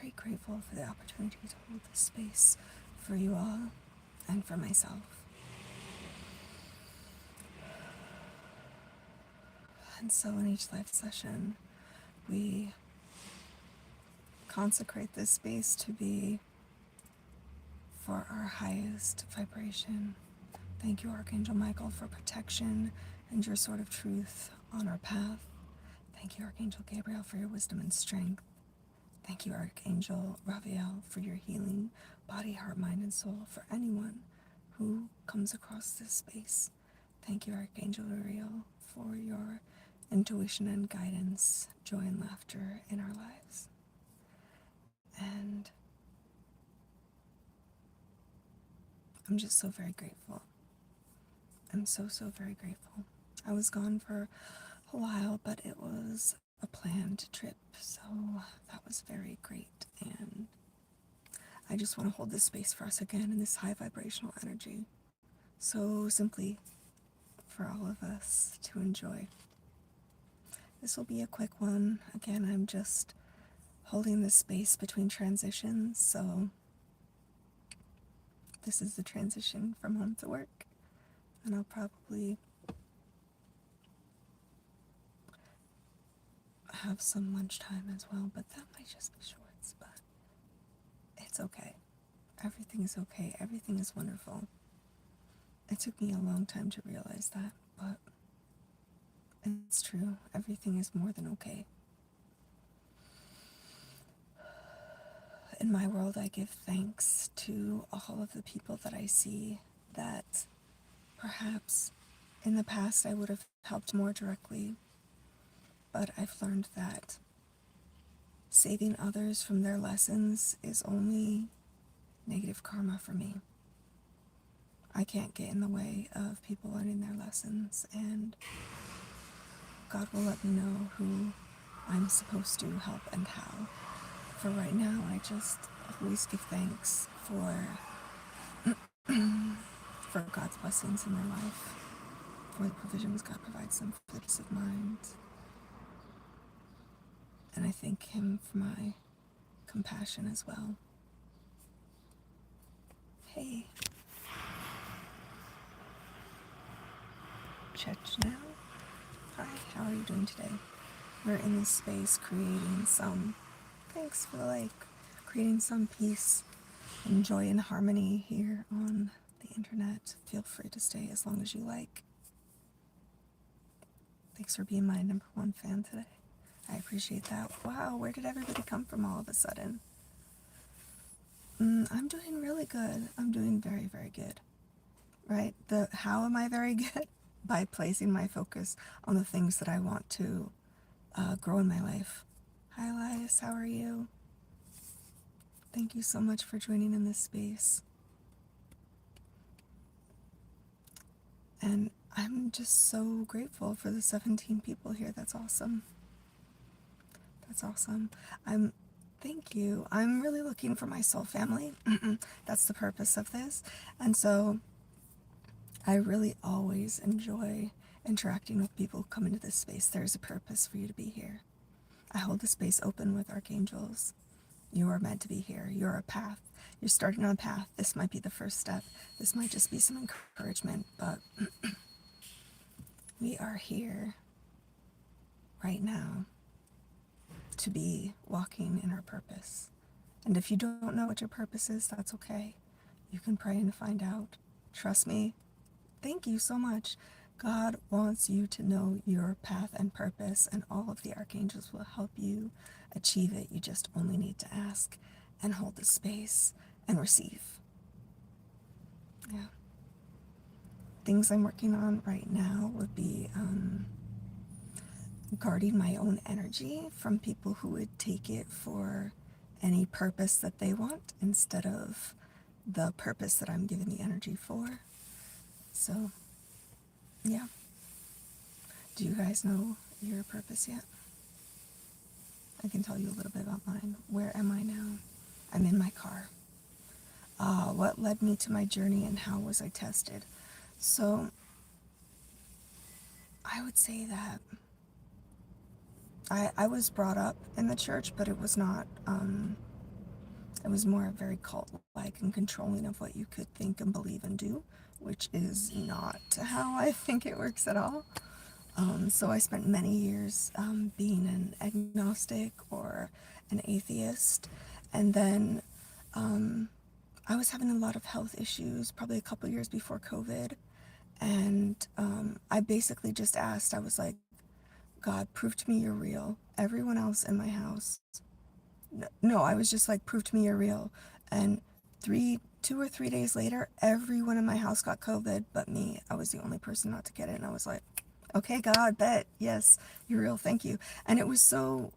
very grateful for the opportunity to hold this space for you all and for myself. And so in each live session, we consecrate this space to be for our highest vibration. Thank you, Archangel Michael, for protection and your sword of truth on our path. Thank you, Archangel Gabriel, for your wisdom and strength. Thank you, Archangel Raphael, for your healing body, heart, mind, and soul for anyone who comes across this space. Thank you, Archangel Uriel, for your intuition and guidance, joy and laughter in our lives. And I'm just so very grateful. I'm so very grateful. I was gone for a while, but it was a planned trip, so that was very great. And I just want to hold this space for us again in this high vibrational energy, so simply for all of us to enjoy. This will be a quick one. Again, I'm just holding this space between transitions, so this is the transition from home to work, and I'll probably have some lunchtime as well, but that might just be shorts, but it's okay. Everything is okay. Everything is wonderful. It took me a long time to realize that, but it's true. Everything is more than okay. In my world, I give thanks to all of the people that I see that perhaps in the past I would have helped more directly, but I've learned that saving others from their lessons is only negative karma for me. I can't get in the way of people learning their lessons, and God will let me know who I'm supposed to help and how. For right now, I just always give thanks for God's blessings in my life, for the provisions God provides them, for the peace of mind. And I thank Him for my compassion as well. Hey. Check now. Hi, how are you doing today? We're in this space creating some, thanks for the like, creating some peace and joy and harmony here on the internet. Feel free to stay as long as you like. Thanks for being my #1 fan today. I appreciate that. Wow, where did everybody come from all of a sudden? I'm doing really good. I'm doing very, very good. Right? How am I very good? By placing my focus on the things that I want to grow in my life. Hi, Elias. How are you? Thank you so much for joining in this space. And I'm just so grateful for the 17 people here. That's awesome. That's awesome. Thank you. I'm really looking for my soul family. That's the purpose of this. And so I really always enjoy interacting with people who come into this space. There's a purpose for you to be here. I hold the space open with archangels. You are meant to be here. You're a path. You're starting on a path. This might be the first step. This might just be some encouragement, but we are here right now to be walking in our purpose. And if you don't know what your purpose is, that's okay. You can pray and find out. Trust me. Thank you so much. God wants you to know your path and purpose, and all of the archangels will help you achieve it. You just only need to ask and hold the space and receive. Yeah. Things I'm working on right now would be guarding my own energy from people who would take it for any purpose that they want instead of the purpose that I'm giving the energy for. So, yeah. Do you guys know your purpose yet? I can tell you a little bit about mine. Where am I now? I'm in my car. What led me to my journey and how was I tested? So, I would say that I was brought up in the church, but it was not was more very cult-like and controlling of what you could think and believe and do, which is not how I think it works at all. So I spent many years being an agnostic or an atheist, and then I was having a lot of health issues probably a couple years before COVID, and I basically just asked, I was like, God, prove to me you're real. Everyone else in my house, no, I was just like, prove to me you're real. And 2 or 3 days later, everyone in my house got COVID but me. I was the only person not to get it, and I was like, okay, God, bet, yes, you're real, thank you. And it was a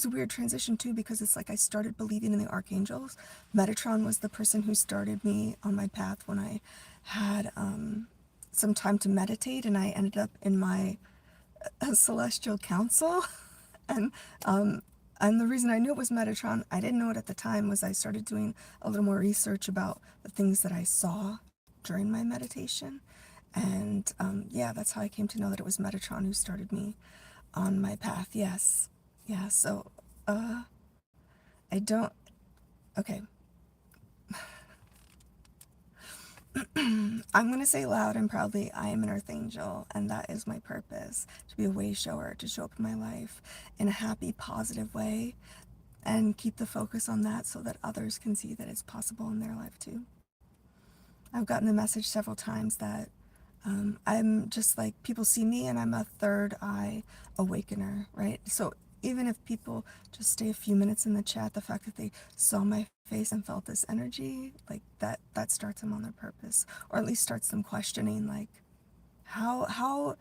weird transition too, because it's like I started believing in the archangels. Metatron was the person who started me on my path when I had some time to meditate, and I ended up in my celestial council. and um, and the reason I knew it was Metatron, I didn't know it at the time, was I started doing a little more research about the things that I saw during my meditation. And yeah, that's how I came to know that it was Metatron who started me on my path. Yes. Yeah, so I don't, okay. I'm going to say loud and proudly, I am an earth angel, and that is my purpose, to be a way shower, to show up in my life in a happy, positive way, and keep the focus on that so that others can see that it's possible in their life too. I've gotten the message several times that I'm just like, people see me and I'm a third eye awakener, right? So even if people just stay a few minutes in the chat, the fact that they saw my face and felt this energy, like that starts them on their purpose, or at least starts them questioning, like, how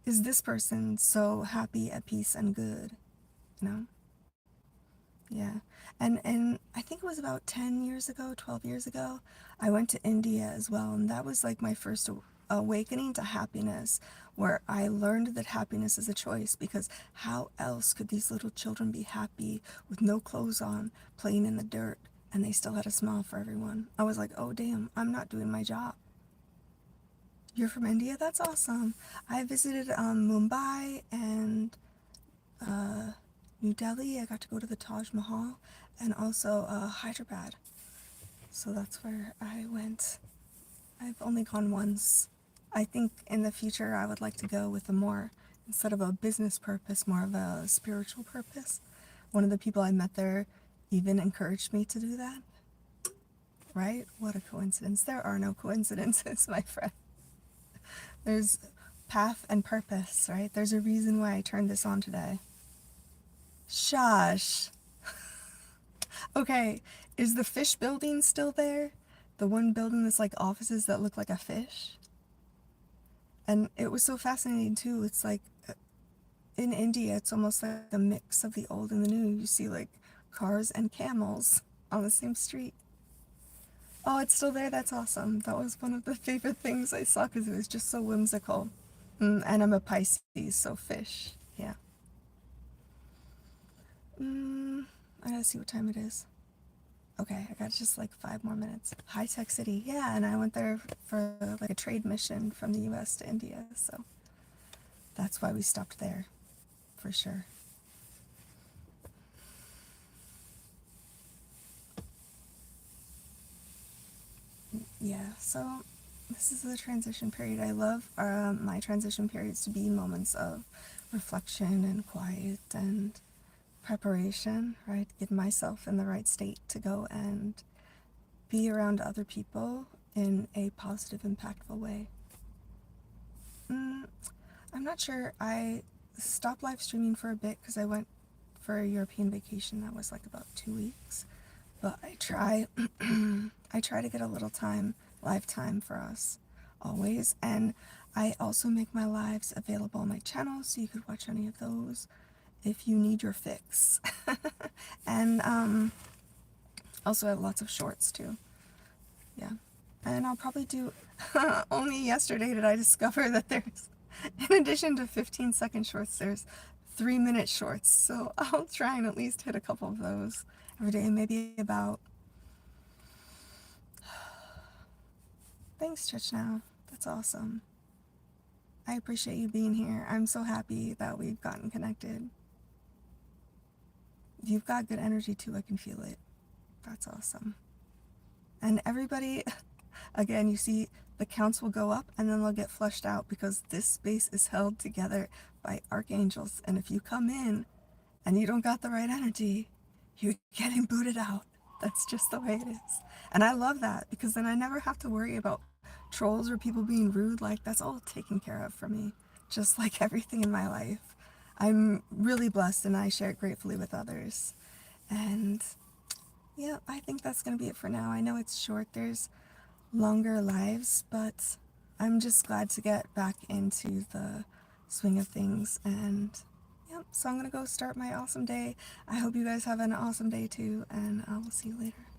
is this person so happy, at peace, and good, you know? Yeah. And I think it was about 10 years ago, 12 years ago, I went to India as well, and that was like my first awakening to happiness, where I learned that happiness is a choice, because how else could these little children be happy with no clothes on, playing in the dirt, and they still had a smile for everyone? I was like, oh damn, I'm not doing my job. You're from India? That's awesome. I visited Mumbai and New Delhi. I got to go to the Taj Mahal, and also Hyderabad. So that's where I went. I've only gone once. I think in the future I would like to go with a more, instead of a business purpose, more of a spiritual purpose. One of the people I met there even encouraged me to do that. Right? What a coincidence. There are no coincidences, my friend. There's path and purpose, right? There's a reason why I turned this on today. Shush. Okay, is the fish building still there? The one building that's like offices that look like a fish? And it was so fascinating too. It's like in India, it's almost like a mix of the old and the new. You see like cars and camels on the same street. Oh, it's still there? That's awesome. That was one of the favorite things I saw, because it was just so whimsical. And I'm a Pisces, so fish. Yeah. I gotta see what time it is. Okay, I got just like 5 more minutes. High Tech City, yeah, and I went there for like a trade mission from the US to India, so that's why we stopped there, for sure. Yeah, so this is the transition period. I love my transition periods to be moments of reflection and quiet and preparation, right? Get myself in the right state to go and be around other people in a positive, impactful way. I'm not sure. I stopped live streaming for a bit because I went for a European vacation that was like about 2 weeks. But I try, I try to get a little time, live time for us, always. And I also make my lives available on my channel, so you could watch any of those if you need your fix. And also I have lots of shorts too. Yeah. And I'll probably do, only yesterday did I discover that there's, in addition to 15-second shorts, there's 3-minute shorts. So I'll try and at least hit a couple of those every day, maybe about. Thanks, Church Now. That's awesome. I appreciate you being here. I'm so happy that we've gotten connected. You've got good energy too, I can feel it. That's awesome. And everybody, again, you see the counts will go up and then they'll get flushed out because this space is held together by archangels. And if you come in and you don't got the right energy, you're getting booted out. That's just the way it is. And I love that because then I never have to worry about trolls or people being rude. Like, that's all taken care of for me, just like everything in my life. I'm really blessed and I share it gratefully with others. And yeah, I think that's going to be it for now. I know it's short, there's longer lives, but I'm just glad to get back into the swing of things. And yep, so I'm going to go start my awesome day. I hope you guys have an awesome day too, and I will see you later.